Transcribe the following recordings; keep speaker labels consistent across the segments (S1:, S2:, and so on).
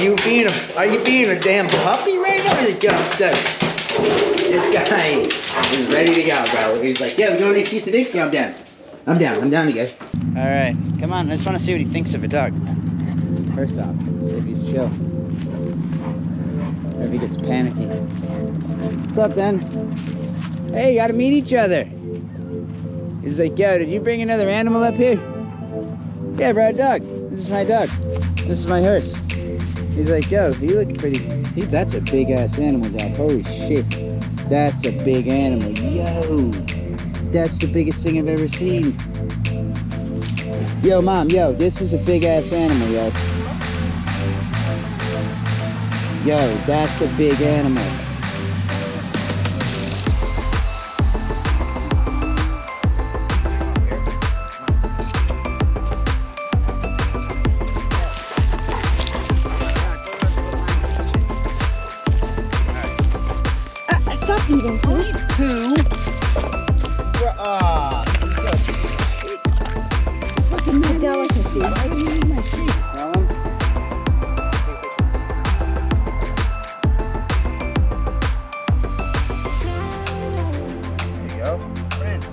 S1: you being a damn puppy right now? He's like, get upstairs. This guy is ready to go, bro. He's like, yeah, we going to see some ink? Yeah, I'm down. I'm down to go. Alright, come on, I just want to see what he thinks of a dog. First off, see if he's chill. Or if he gets panicky. What's up, then? Hey, you gotta meet each other. He's like, yo, did you bring another animal up here? Yeah, bro, dog. This is my dog. This is my hearse. He's like, yo, you look pretty. That's a big ass animal, dog. Holy shit. That's a big animal. Yo. That's the biggest thing I've ever seen. Yo, mom, yo, this is a big ass animal, yo. Yo, that's a big animal.
S2: Stop eating food.
S1: Poo.
S2: Fucking my delicacy.
S1: Why are you eating my sheep, Marlon? There you go. Prince.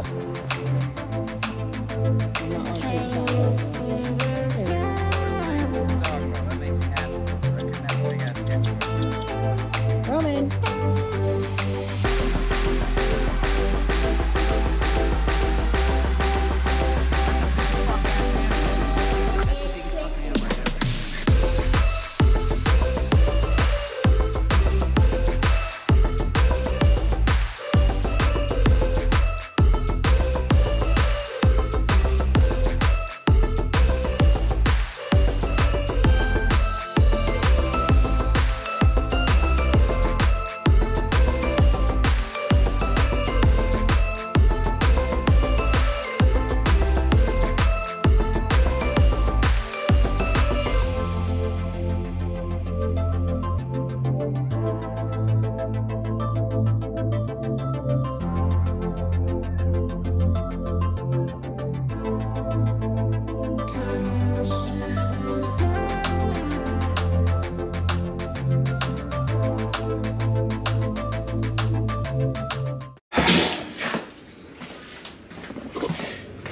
S2: Roman.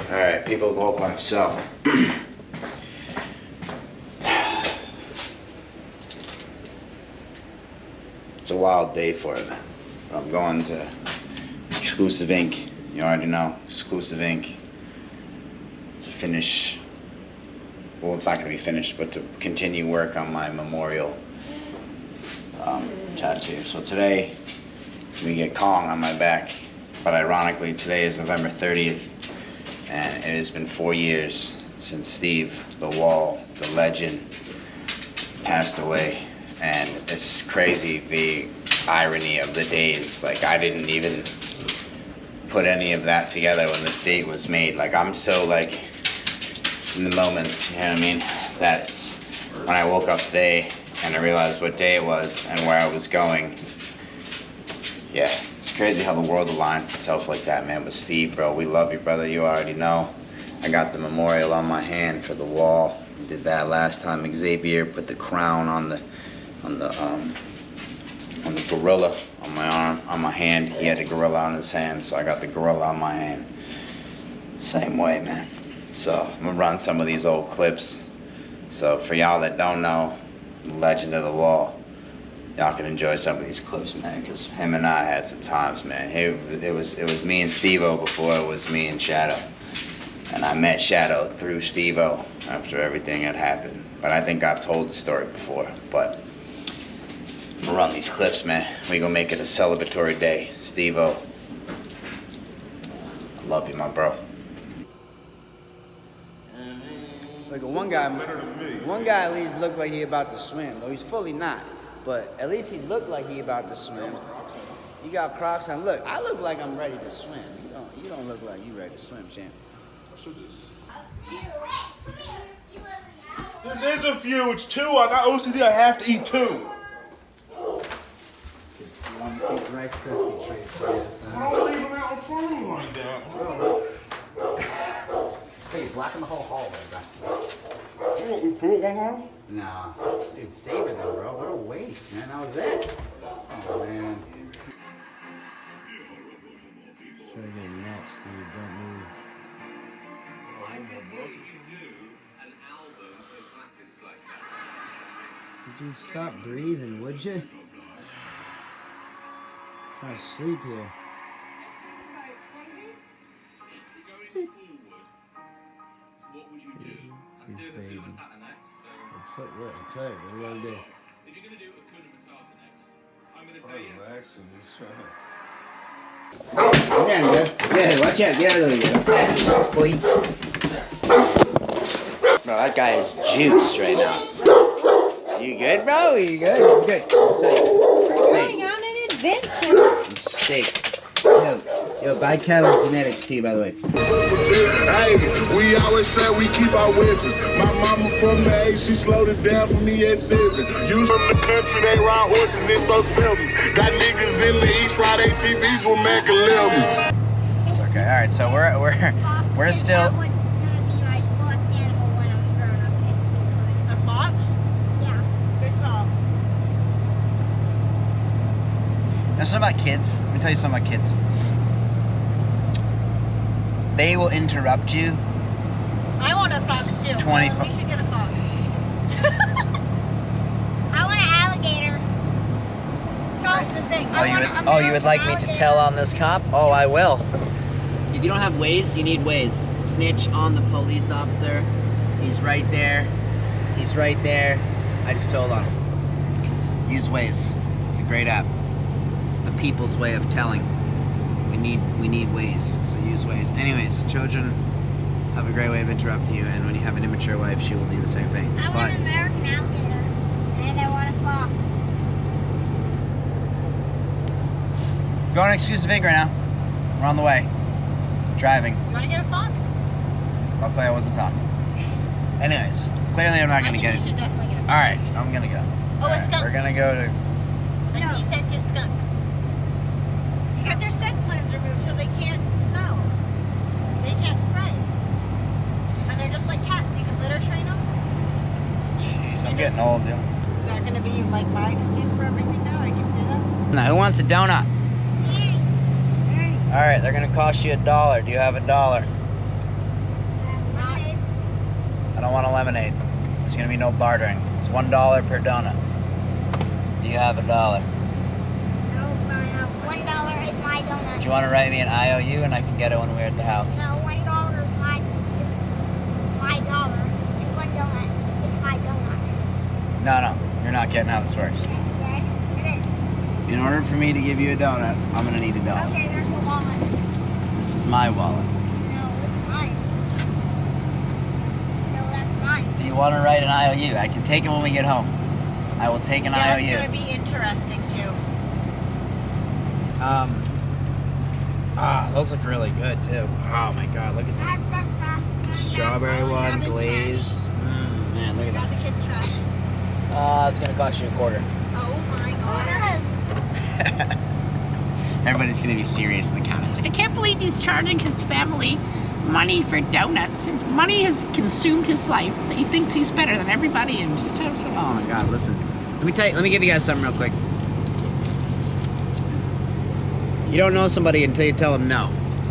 S1: Alright, people, go life. So, it's a wild day for it, man. I'm going to Exclusive Ink. You already know, Exclusive Ink. To finish, well, it's not going to be finished, but to continue work on my memorial tattoo. So today, we get Kong on my back. But ironically, today is November 30th. And it has been 4 years since Steve, the Wall, the legend, passed away. And it's crazy, the irony of the days. Like, I didn't even put any of that together when this date was made. Like, I'm so, like, in the moments, you know what I mean? That it's, when I woke up today and I realized what day it was and where I was going. Yeah, it's crazy how the world aligns itself like that, man. But Steve, bro, we love you, brother. You already know. I got the memorial on my hand for the wall. We did that last time. Xavier put the crown on the gorilla on my arm, on my hand. He had a gorilla on his hand, so I got the gorilla on my hand. Same way, man. So I'm gonna run some of these old clips. So for y'all that don't know, the legend of the wall, y'all can enjoy some of these clips, man, because him and I had some times, man. It was me and Steve-O before it was me and Shadow. And I met Shadow through Steve-O after everything had happened. But I think I've told the story before. But I'm gonna run these clips, man. We gonna make it a celebratory day. Steve-O, I love you, my bro. Look, one guy at least looked like he about to swim. Though he's fully not, but at least he looked like he about to swim. You got Crocs on. Look, I look like I'm ready to swim. You don't look like you ready to swim, champ.
S3: This is a few. It's two. I got OCD. I have to eat two.
S4: It's one big Rice Krispie treat for you, son.
S3: I don't leave them out in front of me like that, bro.
S4: Hey, you're blocking the whole hallway, bro.
S3: You want me to put it one time?
S4: Nah. Dude, save it though, bro. What a waste, man. That was it. Oh, man.
S5: Try to get a nap, Steve. Don't move. Would you stop breathing, would you? Trying to sleep here.
S6: What would you do?
S5: He's fading.
S6: Matata next. So
S5: What I'm tired. What do I do?
S6: if you're gonna do Hakuna Matata next, I'm gonna say yes.
S3: Relaxing, just trying.
S1: There you go. Yeah, watch out. Get out of the way. Fast, boy. Bro, that guy is juiced right now. You good, bro? You good? Good.
S2: Going on an adventure.
S1: Steak. Yo, buy Cattle Genetics tea, by the way.
S3: Hey, we always say we keep our witches. My mama from the A, she slowed it down for me at 7. You from the country, they ride horses in those sevens. Got niggas in the east, ride ATVs with Mac 11s.
S1: It's okay. All right, so we're still.
S2: A fox? Yeah. Good call.
S1: Now, something about kids. Let me tell you something about kids. They will interrupt you.
S2: I want a fox too.
S1: 20
S2: We should get a fox.
S7: I want an alligator.
S2: Here's the thing.
S1: You would like me to tell on this cop? Oh, I will.
S4: If you don't have Waze, you need Waze. Snitch on the police officer. He's right there. He's right there.
S1: I just told on him. Use Waze. It's a great app. It's the people's way of telling. We need Waze, so use Waze. Anyways, children have a great way of interrupting you, and when you have an immature wife, she will do the same thing.
S7: I want an American alligator. And I want a fox.
S1: Go on Excuse Vig right now. We're on the way. Driving.
S2: You want to get a fox?
S1: Hopefully I wasn't talking. Anyways, clearly I'm not
S2: I
S1: gonna
S2: think
S1: get
S2: we
S1: it.
S2: should definitely get a fox.
S1: Alright, I'm gonna go.
S2: Oh, a skunk.
S1: We're gonna go to.
S2: A descented skunk. You got their scent glands removed so they can't smell. They can't spray. And they're just like cats. You can litter train them.
S1: Jeez, I'm getting old, dude.
S2: Is that going to be like my excuse for everything now? I can say that.
S1: Now, who wants a donut? Alright, they're gonna cost you $1. Do you have $1?
S7: Lemonade.
S1: I don't want a lemonade. There's gonna be no bartering. It's $1 per donut. Do you have $1?
S7: No, $1 is my donut.
S1: Do you want to write me an IOU and I can get it when we're at the house?
S7: No, $1 is my dollar, and one donut is my donut.
S1: No, you're not getting how this works.
S7: Yes, it is.
S1: In order for me to give you a donut, I'm gonna need $1.
S7: Okay, there's a wallet.
S1: This is my wallet.
S7: No, it's mine. No, that's mine.
S1: Do you want to write an IOU? I can take it when we get home. I will take an
S2: Yeah,
S1: IOU.
S2: it's going to be interesting too.
S1: Those look really good too. Oh my god, look at that. Strawberry one, glazed. Man, look at
S2: Got
S1: that.
S2: the kids' trash.
S1: It's gonna cost you $0.25.
S2: Oh my god.
S1: Everybody's gonna be serious in the comments.
S8: I can't believe he's charging his family money for donuts. His money has consumed his life. He thinks he's better than everybody and just has some.
S1: Oh my god, listen. Let me give you guys something real quick. You don't know somebody until you tell them no.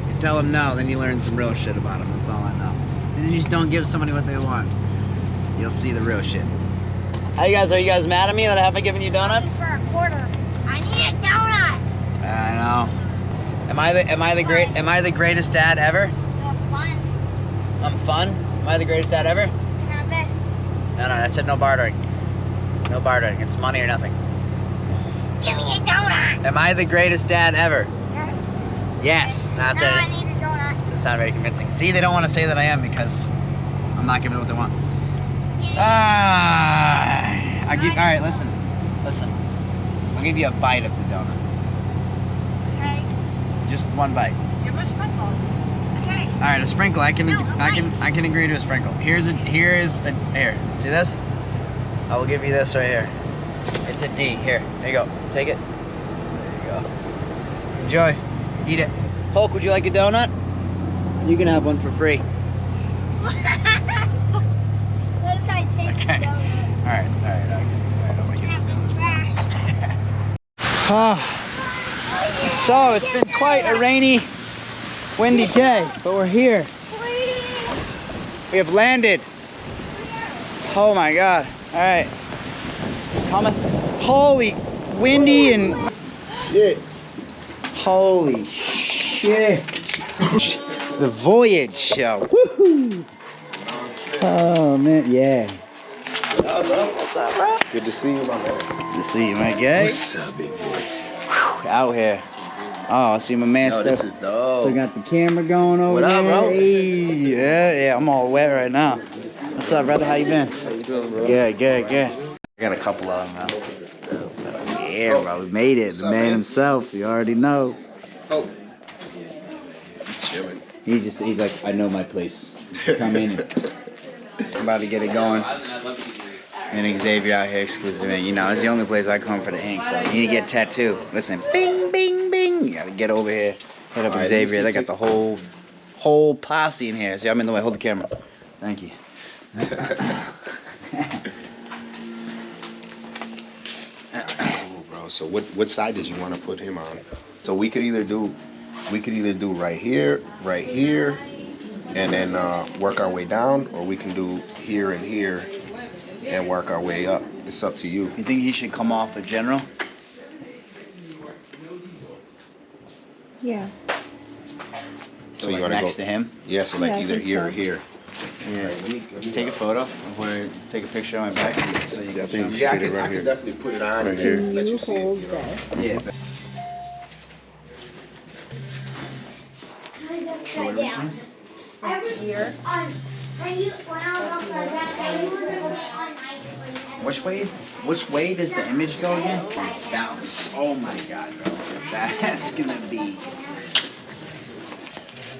S1: You tell them no, then you learn some real shit about them. That's all I know. As soon as you just don't give somebody what they want, you'll see the real shit. Are you guys mad at me that I haven't given you donuts?
S7: For a quarter. I need a donut.
S1: I know. Am I the greatest dad ever?
S7: You're fun.
S1: I'm fun? Am I the greatest dad ever?
S7: You can have this.
S1: No, I said no bartering. No bartering. It's money or nothing.
S7: Give me a donut.
S1: Am I the greatest dad ever? Yes. Not
S7: No,
S1: that.
S7: I need a donut.
S1: That's not very convincing. See, they don't want to say that I am because I'm not giving them what they want. Alright, listen. I'll give you a bite of the donut.
S7: Okay.
S1: Just one bite.
S2: Give her a sprinkle.
S7: Okay.
S1: Alright, a sprinkle. I can agree to a sprinkle. Here. See this? I will give you this right here. It's a D. Here. There you go. Take it. There you go. Enjoy. Eat it. Hulk, would you like a donut? You can have one for free.
S7: What if I take
S1: Okay.
S7: the donut?
S1: Alright.
S7: Have this trash.
S1: So it's been quite a rainy, windy day, but we're here. We have landed. Oh my God. Alright. Coming. Holy windy and shit. Holy shit. The voyage show. Woohoo! Oh man, yeah. What's up, bro?
S9: Good to see you, my man.
S1: Good to see you, my guy.
S9: What's up, big boy?
S1: Out here. Oh, I see my man
S9: Yo, this is dope.
S1: still got the camera going over
S9: What up,
S1: there.
S9: bro?
S1: Hey, yeah, I'm all wet right now. What's up, brother? How you been?
S9: How you doing, bro?
S1: Good. I got a couple of them, man. Yeah, bro, we made it. The man himself, you already know.
S9: Oh. Chilling.
S1: He's like, I know my place. Come in. I'm about to get it going. And Xavier out here exclusive. You know, it's the only place I come for the ink. So you need to get a tattoo. Listen, bing, bing, bing. You gotta get over here. Hit up Xavier. They got the whole posse in here. See, I'm in the way. Hold the camera. Thank you.
S9: Cool, bro. So what side did you want to put him on? So we could either do right here, and then work our way down, or we can do here and here and work our way up. It's up to you.
S1: You think he should come off a general?
S10: Yeah.
S9: So
S1: like
S9: you want to
S1: next
S9: go
S1: to him?
S9: Yeah. So like
S10: Yeah, I
S9: either
S10: think
S9: here
S10: so.
S9: or here.
S1: Yeah. Take a photo of where. Take a picture on my back. So you got things.
S9: Yeah, I can definitely put it on and then let you see it. You know?
S1: Yeah.
S10: Here.
S1: Which way does the image go again? Bounce. Oh my God, bro. That's gonna be.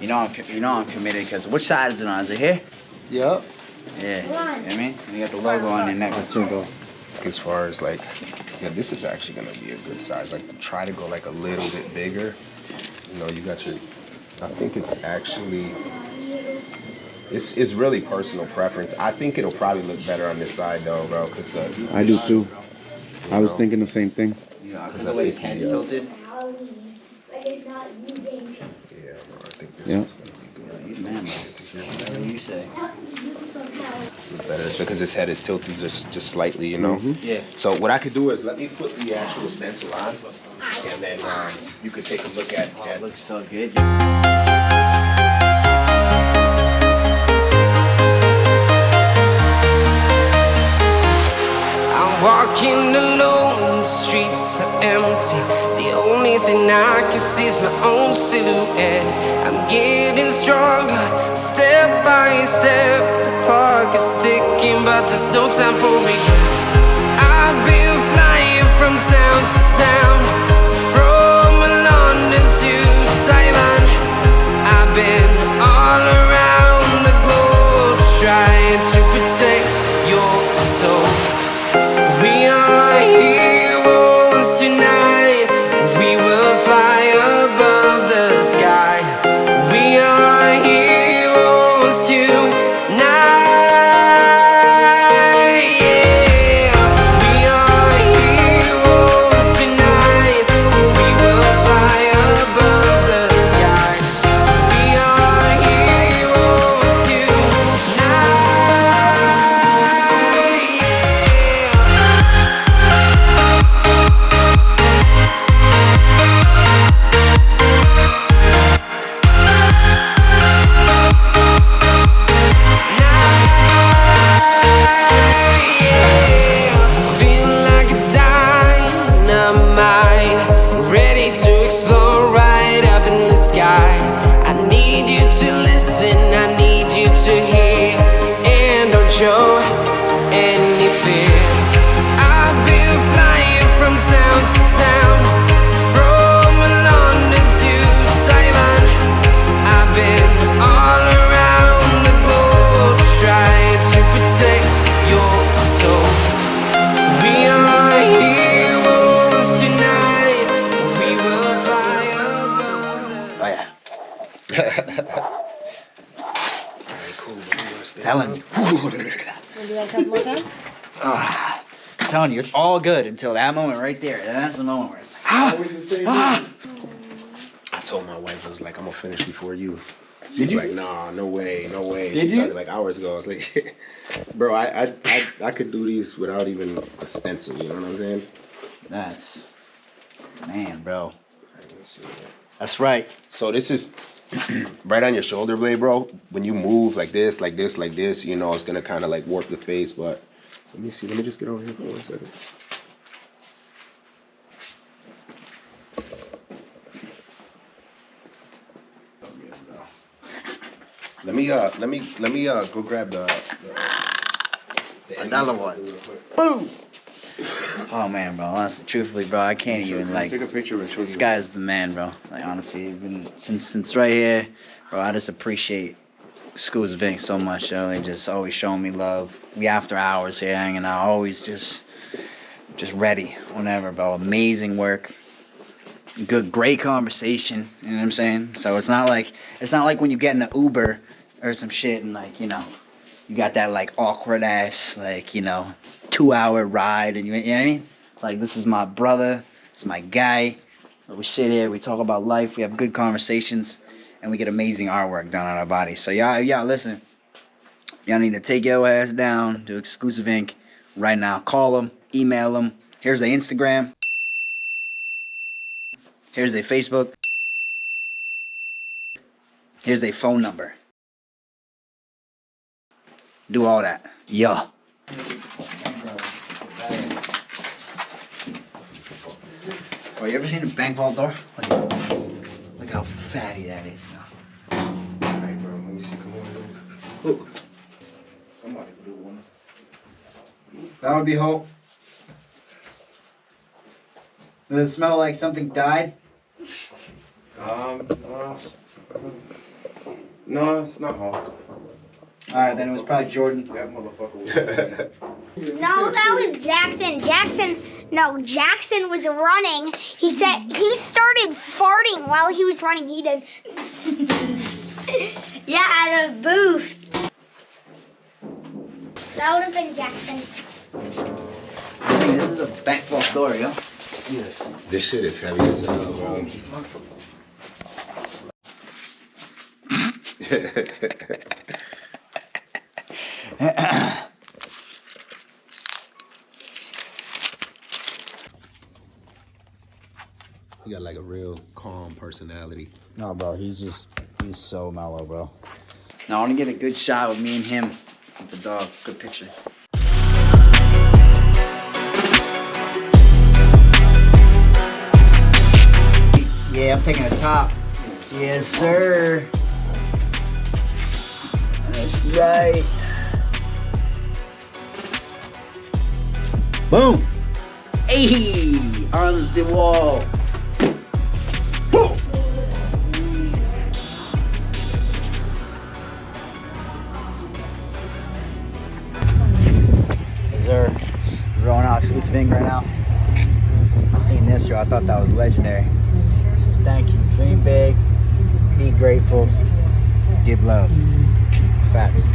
S1: You know I'm committed because which side is it on? Is it here?
S9: Yep.
S1: Yeah. You know what I mean? You got the logo on your neck. That's simple.
S9: As far as like, yeah, this is actually gonna be a good size. Like, try to go like a little bit bigger. You know, you got your. I think it's actually. It's really personal preference. I think it'll probably look better on this side though, bro. Cause
S11: I do too. I was thinking the same thing.
S1: Yeah, because the way his head's tilted.
S9: Yeah, bro, I think this
S11: Yeah.
S9: is gonna be good.
S1: You man, whatever you say.
S9: Look better. It's because his head is tilted just slightly, you know.
S1: Yeah.
S9: So what I could do is let me put the actual stencil on, and then you could take a look at.
S1: Oh, it looks so good.
S12: Walking alone, the streets are empty. The only thing I can see is my own silhouette. I'm getting stronger, step by step. The clock is ticking, but there's no time for regrets. I've been flying from town to town, from London to Taiwan. I've been all around the globe, trying to protect your soul. We are heroes tonight. We will fly above the sky. We are heroes tonight. Yeah. We are heroes tonight. We will fly above the sky. We are heroes tonight. Show any fear. I've been flying from town to town, from London to Taiwan. I've been all around the globe, trying to protect your soul. We are heroes tonight. We will fly above the.
S1: Oh yeah. Telling you.
S10: Want to do that a couple more times?
S4: I'm telling you, it's all good until that moment right there. And that's the moment where it's
S9: I told my wife, I was like, I'm gonna finish before you. She was like, nah, no way, no way.
S4: Did
S9: she started
S4: you?
S9: like hours ago. I was like, bro, I could do these without even a stencil, you know what I'm saying?
S4: That's, man, bro. That's right.
S9: So this is right on your shoulder blade, bro. When you move like this, like this, like this, you know, it's gonna kind of like warp the face, but let me see, let me just get over here for 1 second. Let me go grab the
S4: Another one. Boom! Oh man, bro. Honestly, truthfully, bro, I can't even like.
S9: Take a picture and show
S4: This
S9: you.
S4: guy's the man, bro. Like honestly, he's been since right here, bro. I just appreciate Schools of Ink so much. Yo. They just always showing me love. We after hours here hanging out, always just ready whenever, bro. Amazing work. Great conversation. You know what I'm saying? So it's not like when you get in an Uber or some shit and like, you know, you got that like awkward ass like, you know, 2-hour ride and you know what I mean? It's like, this is my brother, it's my guy. So we sit here, we talk about life, we have good conversations, and we get amazing artwork done on our body. So y'all listen, y'all need to take your ass down to Exclusive Ink right now. Call them, email them. Here's their Instagram. Here's their Facebook. Here's their phone number. Do all that. Yeah. Oh, you ever seen a bank vault door? Look how fatty that is now.
S9: Alright, bro, let me see. Come on, bro. Somebody do one.
S4: That would be hope. Does it smell like something died?
S9: No, it's not Hawk.
S4: Alright, then it was probably Jordan.
S9: That motherfucker was
S7: No, that was Jackson. Jackson was running. He said he started farting while he was running. He did. Yeah, at a booth. That would have been Jackson.
S4: Hey, this is a bank vault door, yo. Yes.
S9: This shit is heavy as hell, bro. You got like a real calm personality.
S4: No, bro, he's so mellow, bro. Now I want to get a good shot with me and him with the dog. Good picture. Yeah, I'm taking the top. Yes, sir. That's right. Boom. Hey, on the wall. Woo. Yes, sir. We're rolling out Exclusive Ink right now. I seen this show. I thought that was legendary. This is thank you. Dream big. Be grateful. Give love. Facts.